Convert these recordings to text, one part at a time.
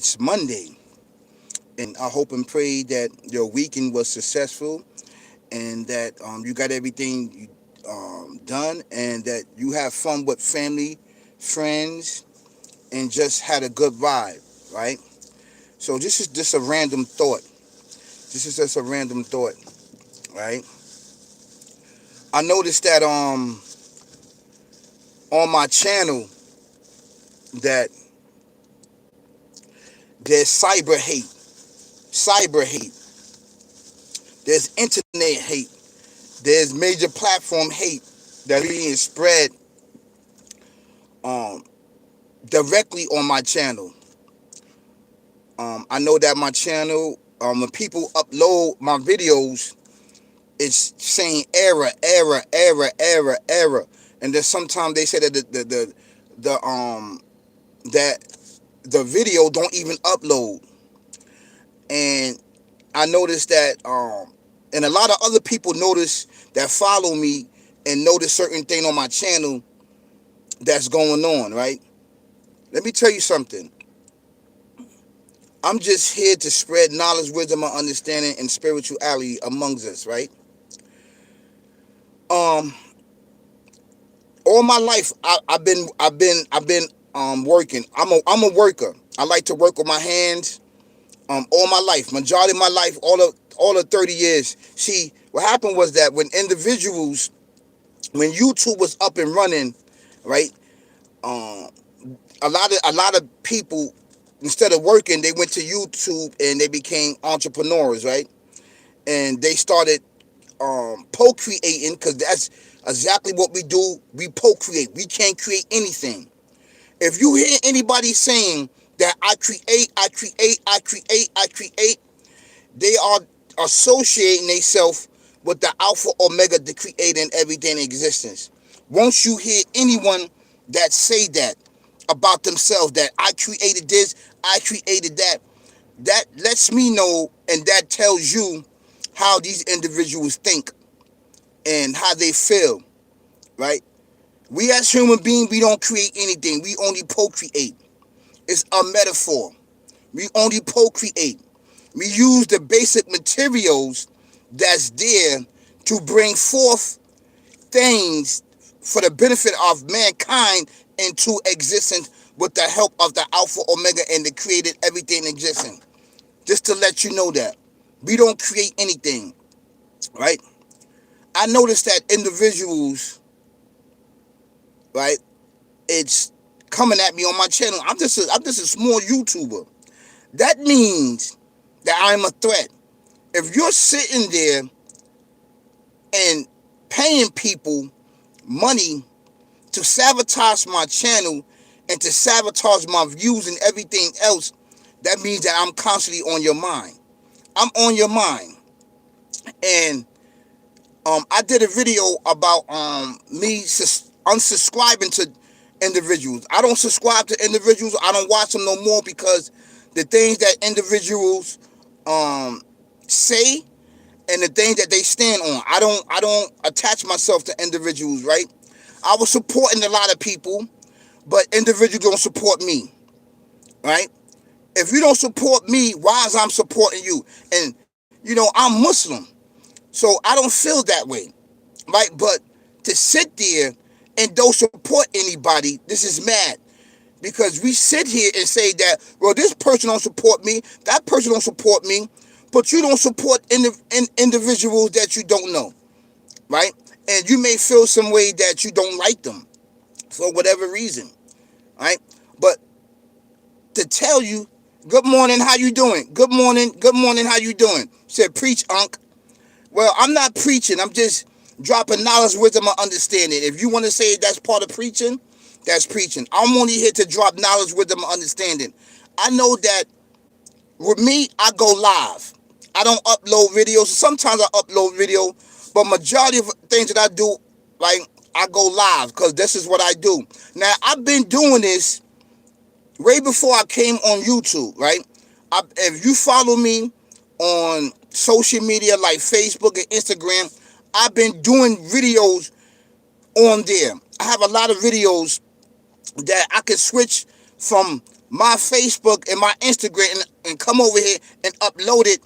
It's Monday, and I hope and pray that your weekend was successful and that you got everything done and that you have fun with family, friends, and just had a good vibe, right? So this is just a random thought. This is just a random thought, right? I noticed that on my channel that there's cyber hate, there's internet hate, there's major platform hate that being spread um, directly on my channel. I know that my channel, when people upload my videos, it's saying error, and then sometimes they say that the that the video don't even upload, and I noticed that and a lot of other people notice that follow me and notice certain thing on my channel that's going on, right? Let me tell you something. I'm just here to spread knowledge, wisdom, and understanding and spirituality amongst us, right? Um, all my life, I've been working. I'm a worker. I like to work with my hands. All my life, majority of my life, all the 30 years. See, what happened was that when YouTube was up and running, right? Um, a lot of people, instead of working, they went to YouTube and they became entrepreneurs, right? And they started procreating, because that's exactly what we do. We procreate. We can't create anything. If you hear anybody saying that I create, they are associating themselves with the Alpha Omega, the creator and everything in existence. Once you hear anyone that say that about themselves, that I created this, I created that, that lets me know, and that tells you how these individuals think and how they feel, right? We as human beings, we don't create anything. We only procreate. It's a metaphor. We only procreate. We use the basic materials that's there to bring forth things for the benefit of mankind into existence with the help of the Alpha Omega and the created everything existing. Just to let you know that we don't create anything, right? I noticed that individuals, right, it's coming at me on my channel. I'm just a small YouTuber. That means that I'm a threat. If you're sitting there and paying people money to sabotage my channel and to sabotage my views and everything else, that means that I'm constantly on your mind. I'm on your mind. And I did a video about me unsubscribing to individuals. I don't subscribe to individuals. I don't watch them no more, because the things that individuals um, say and the things that they stand on, I don't attach myself to individuals, right? I was supporting a lot of people, but individuals don't support me, right? If you don't support me, why is I'm supporting you? And I'm Muslim, so I don't feel that way, right? But to sit there and don't support anybody, this is mad, because we sit here and say that, well, this person don't support me, that person don't support me, but you don't support individuals that you don't know, right? And you may feel some way that you don't like them for whatever reason, right? But to tell you, good morning, how you doing? Good morning, how you doing? Said, preach, Unc. Well, I'm not preaching. I'm just dropping knowledge, wisdom, and understanding. If you want to say that's part of preaching, that's preaching. I'm only here to drop knowledge, wisdom, and understanding. I know that with me, I go live. I don't upload videos. Sometimes I upload video, but majority of things that I do, like, I go live, because this is what I do. Now, I've been doing this way before I came on YouTube, right? If you follow me on social media like Facebook and Instagram, I've been doing videos on there. I have a lot of videos that I can switch from my Facebook and my Instagram and come over here and upload it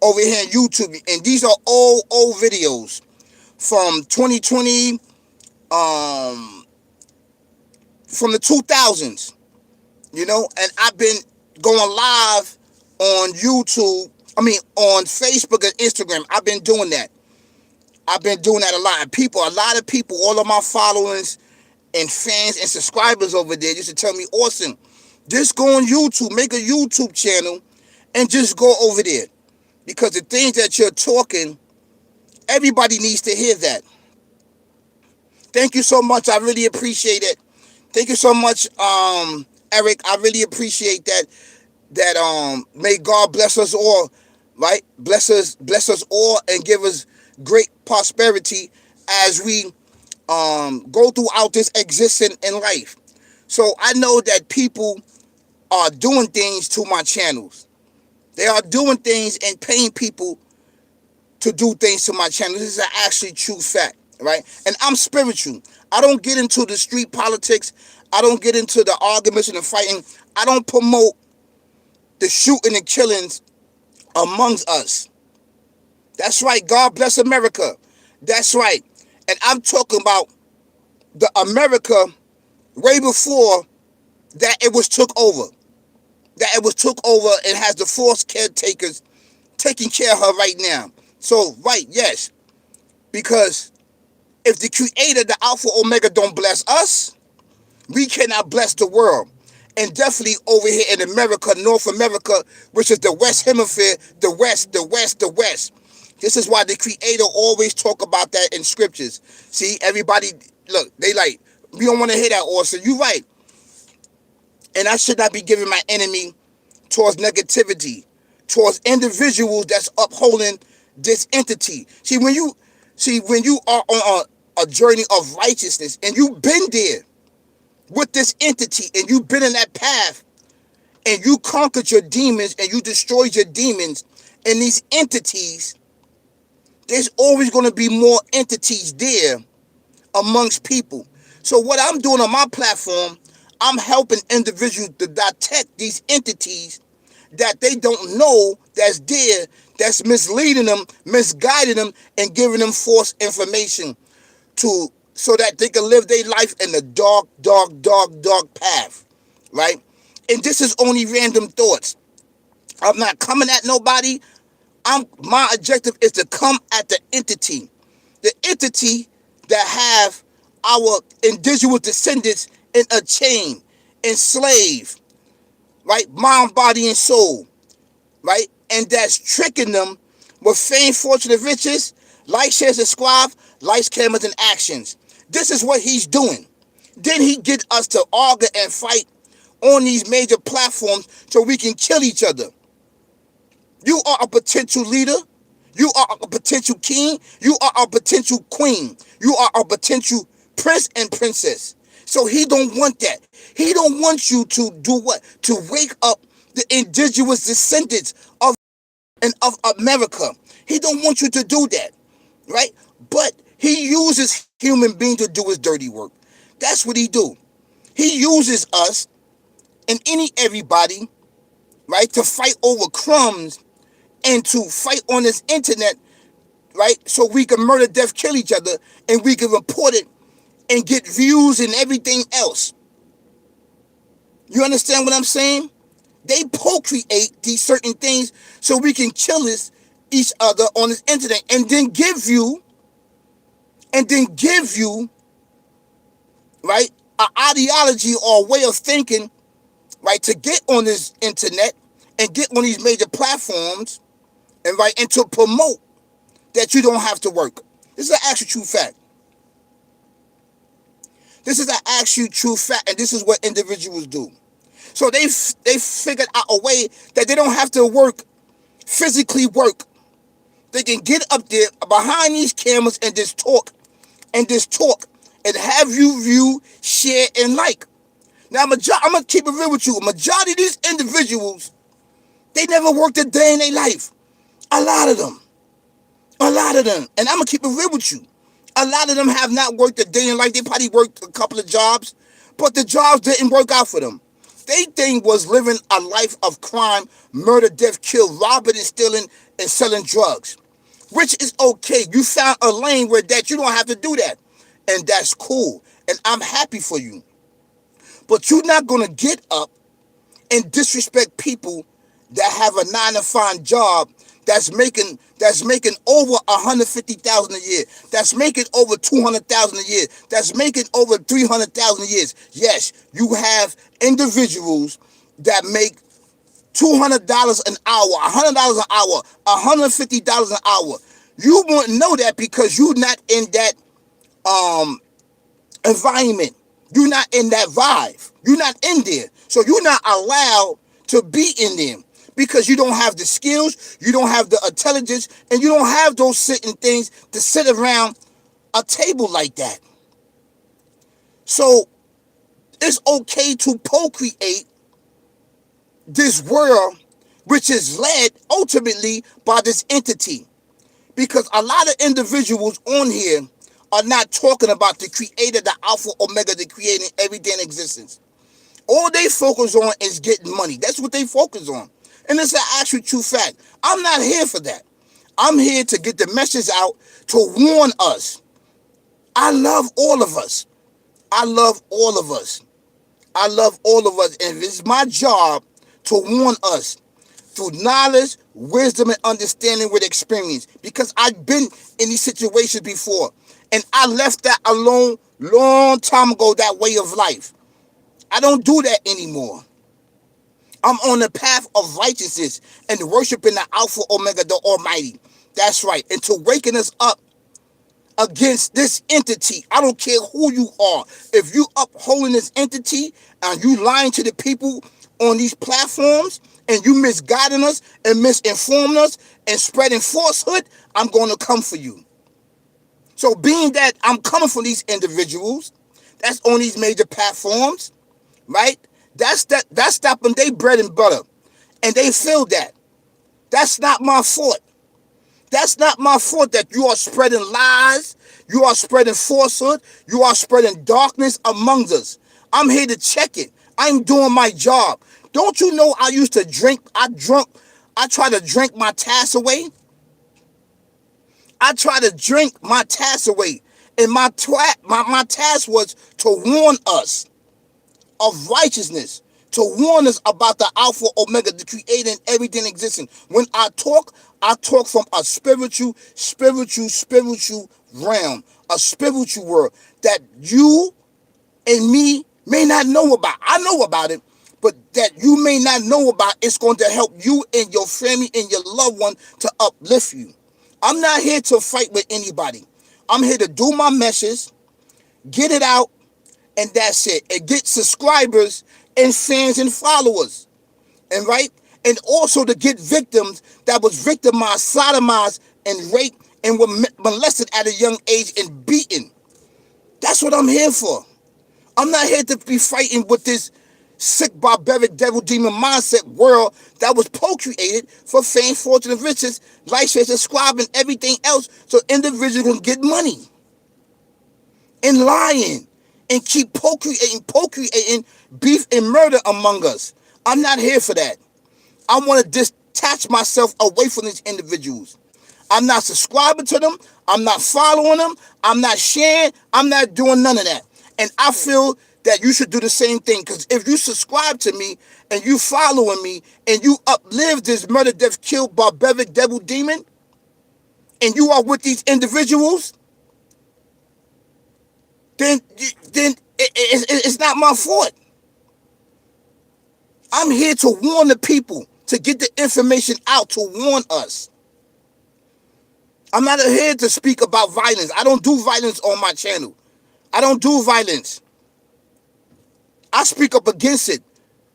over here on YouTube. And these are old videos from 2020, um, from the 2000s, and I've been going live on YouTube. I mean, on Facebook and Instagram. I've been doing that. I've been doing that a lot. And a lot of people, all of my followers and fans and subscribers over there used to tell me, Austin, just go on YouTube, make a YouTube channel, and just go over there. Because the things that you're talking, everybody needs to hear that. Thank you so much. I really appreciate it. Thank you so much, Eric. I really appreciate that. May God bless us all, right? Bless us all, and give us great prosperity as we go throughout this existence in life. So I know that people are doing things to my channels. They are doing things and paying people to do things to my channel. This is an actually true fact, right? And I'm spiritual. I don't get into the street politics. I don't get into the arguments and the fighting. I don't promote the shooting and killings amongst us. That's right. God bless America. That's right. And I'm talking about the America way before that it was took over. That it was took over and has the forced caretakers taking care of her right now. So, right, yes. Because if the creator, the Alpha Omega, don't bless us, we cannot bless the world. And definitely over here in America, North America, which is the West Hemisphere, the West. This is why the creator always talk about that in scriptures. See, everybody, look, they like, we don't want to hear that, Austin. You're right. And I should not be giving my enemy towards negativity, towards individuals that's upholding this entity. See, when you are on a journey of righteousness and you've been there with this entity and you've been in that path and you conquered your demons and you destroyed your demons and these entities, there's always going to be more entities there amongst people. So what I'm doing on my platform, I'm helping individuals to detect these entities that they don't know that's there, that's misleading them, misguiding them, and giving them false information so that they can live their life in the dark path, right? And this is only random thoughts. I'm not coming at nobody. My objective is to come at the entity that have our indigenous descendants in a chain, enslaved, right? Mind, body, and soul, right? And that's tricking them with fame, fortune, and riches, like, share, subscribe, likes, cameras, and actions. This is what he's doing. Then he get us to argue and fight on these major platforms so we can kill each other. You are a potential leader. You are a potential king. You are a potential queen. You are a potential prince and princess. So he don't want that. He don't want you to do what? To wake up the indigenous descendants of America. He don't want you to do that, right? But he uses human beings to do his dirty work. That's what he do. He uses us and everybody, right, to fight over crumbs and to fight on this internet, right? So we can murder, death, kill each other, and we can report it and get views and everything else. You understand what I'm saying? They procreate these certain things so we can kill each other on this internet and then give you, right, an ideology or a way of thinking, right, to get on this internet and get on these major platforms and right, and to promote that you don't have to work. This is an actual true fact. This is an actual true fact, and this is what individuals do. So they figured out a way that they don't have to work, physically work. They can get up there behind these cameras and just talk, and have you view, share, and like. Now, I'm going to keep it real with you. A majority of these individuals, they never worked a day in their life. A lot of them. And I'm going to keep it real with you. A lot of them have not worked a day in life. They probably worked a couple of jobs, but the jobs didn't work out for them. They thing was living a life of crime, murder, death, kill, robbing and stealing and selling drugs. Which is okay. You found a lane where that you don't have to do that. And that's cool. And I'm happy for you. But you're not gonna get up and disrespect people that have a 9 to 5 job that's making over 150,000 a year, that's making over 200,000 a year, that's making over 300,000 a year. Yes, you have individuals that make $200 an hour, $100 an hour, $150 an hour. You won't know that because you're not in that um environment. You're not in that vibe. You're not in there. So you're not allowed to be in there because you don't have the skills, you don't have the intelligence, and you don't have those certain things to sit around a table like that. So it's okay to procreate this world which is led ultimately by this entity. Because a lot of individuals on here are not talking about the creator, the alpha, omega, the creating everything in existence. All they focus on is getting money. That's what they focus on. And it's an actual true fact. I'm not here for that. I'm here to get the message out to warn us. I love all of us. I love all of us. I love all of us. And it's my job to warn us through knowledge, wisdom, and understanding with experience. Because I've been in these situations before. And I left that alone long time ago, that way of life. I don't do that anymore. I'm on the path of righteousness and worshiping the Alpha Omega, the Almighty. That's right. And to waking us up against this entity. I don't care who you are. If you upholding this entity and you lying to the people on these platforms and you misguiding us and misinforming us and spreading falsehood, I'm going to come for you. So being that I'm coming for these individuals that's on these major platforms, right? That's stopping their bread and butter. And they feel that. That's not my fault. That's not my fault that you are spreading lies, you are spreading falsehood, you are spreading darkness among us. I'm here to check it. I'm doing my job. Don't you know I used to drink, I try to drink my task away. I try to drink my task away. And my task was to warn us of righteousness, to warn us about the Alpha Omega, the creator and everything existing. When I talk from a spiritual realm, a spiritual world that you and me may not know about. I know about it, but that you may not know about. It's going to help you and your family and your loved one to uplift you. I'm not here to fight with anybody. I'm here to do my message, get it out, and that's it. And get subscribers and fans and followers. And right? And also to get victims that was victimized, sodomized, and raped and were molested at a young age and beaten. That's what I'm here for. I'm not here to be fighting with this sick, barbaric, devil, demon mindset world that was procreated for fame, fortune, and riches, license, subscribe, and everything else so individuals can get money. And lying. And keep procreating beef and murder among us. I'm not here for that. I want to detach myself away from these individuals. I'm not subscribing to them. I'm not following them. I'm not sharing. I'm not doing none of that. And I feel that you should do the same thing. Because if you subscribe to me and you following me and you uplive this murder, death, kill, barbaric, devil, demon, and you are with these individuals, then it's not my fault. I'm here to warn the people, to get the information out, to warn us. I'm not here to speak about violence. I don't do violence on my channel. I don't do violence. I speak up against it.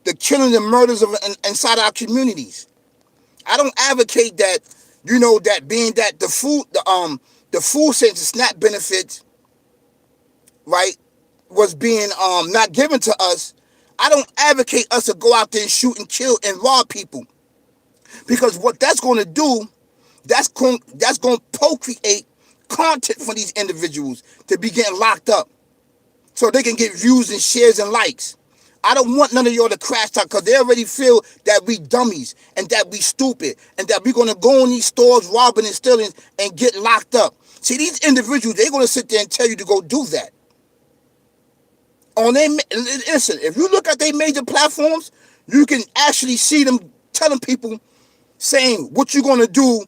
The killing and murders of inside our communities. I don't advocate that, that being that the food stamps, the SNAP benefits, right, was being not given to us. I don't advocate us to go out there and shoot and kill and rob people. Because what that's going to do, that's going to procreate content for these individuals to be getting locked up so they can get views and shares and likes. I don't want none of y'all to crash out because they already feel that we dummies and that we stupid and that we're going to go in these stores robbing and stealing and get locked up. See, these individuals, they're going to sit there and tell you to go do that. Listen, if you look at their major platforms, you can actually see them telling people, saying what you're going to do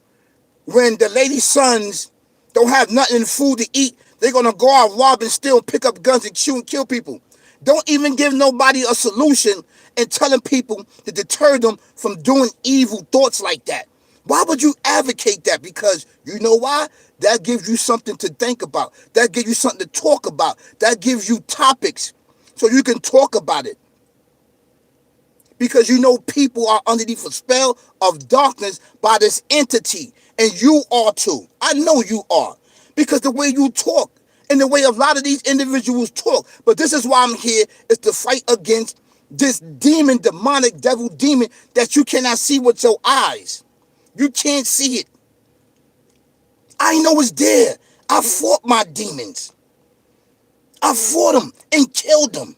when the lady's sons don't have nothing food to eat. They're going to go out, rob and steal, pick up guns and shoot and kill people. Don't even give nobody a solution and telling people to deter them from doing evil thoughts like that. Why would you advocate that? Because you know why? That gives you something to think about. That gives you something to talk about. That gives you topics so you can talk about it. Because you know people are underneath a spell of darkness by this entity. And you are too. I know you are. Because the way you talk and the way a lot of these individuals talk. But this is why I'm here, is to fight against this demon, demonic devil demon that you cannot see with your eyes. You can't see it. I know it's there. I fought my demons. I fought them and killed them.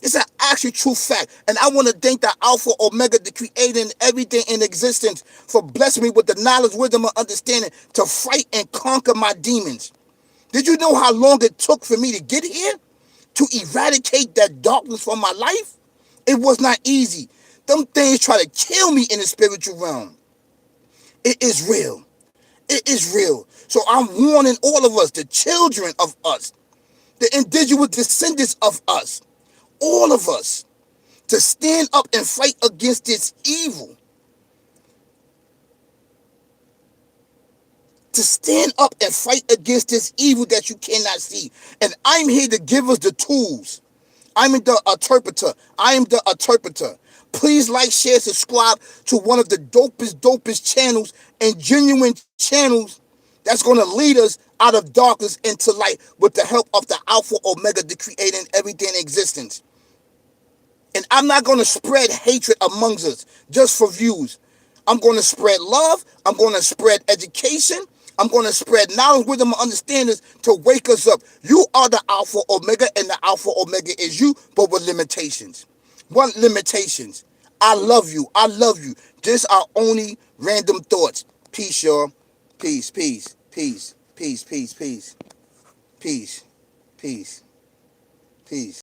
It's an actual true fact. And I want to thank the Alpha Omega, the creator and everything in existence, for blessing me with the knowledge, wisdom, and understanding to fight and conquer my demons. Did you know how long it took for me to get here? To eradicate that darkness from my life? It was not easy. Them things try to kill me in the spiritual realm. It is real. It is real. So I'm warning all of us, the children of us, the indigenous descendants of us, all of us, to stand up and fight against this evil. To stand up and fight against this evil that you cannot see. And I'm here to give us the tools. I'm the interpreter. I am the interpreter. Please like, share, subscribe to one of the dopest channels and genuine channels that's going to lead us out of darkness into light with the help of the Alpha Omega, the creator and everything in existence. And I'm not going to spread hatred amongst us just for views. I'm going to spread love. I'm going to spread education. I'm going to spread knowledge, wisdom, and understanding to wake us up. You are the Alpha Omega, and the Alpha Omega is you, but with limitations. What limitations? I love you. I love you. These are only random thoughts. Peace, y'all. Peace, peace, peace, peace, peace, peace, peace, peace, peace.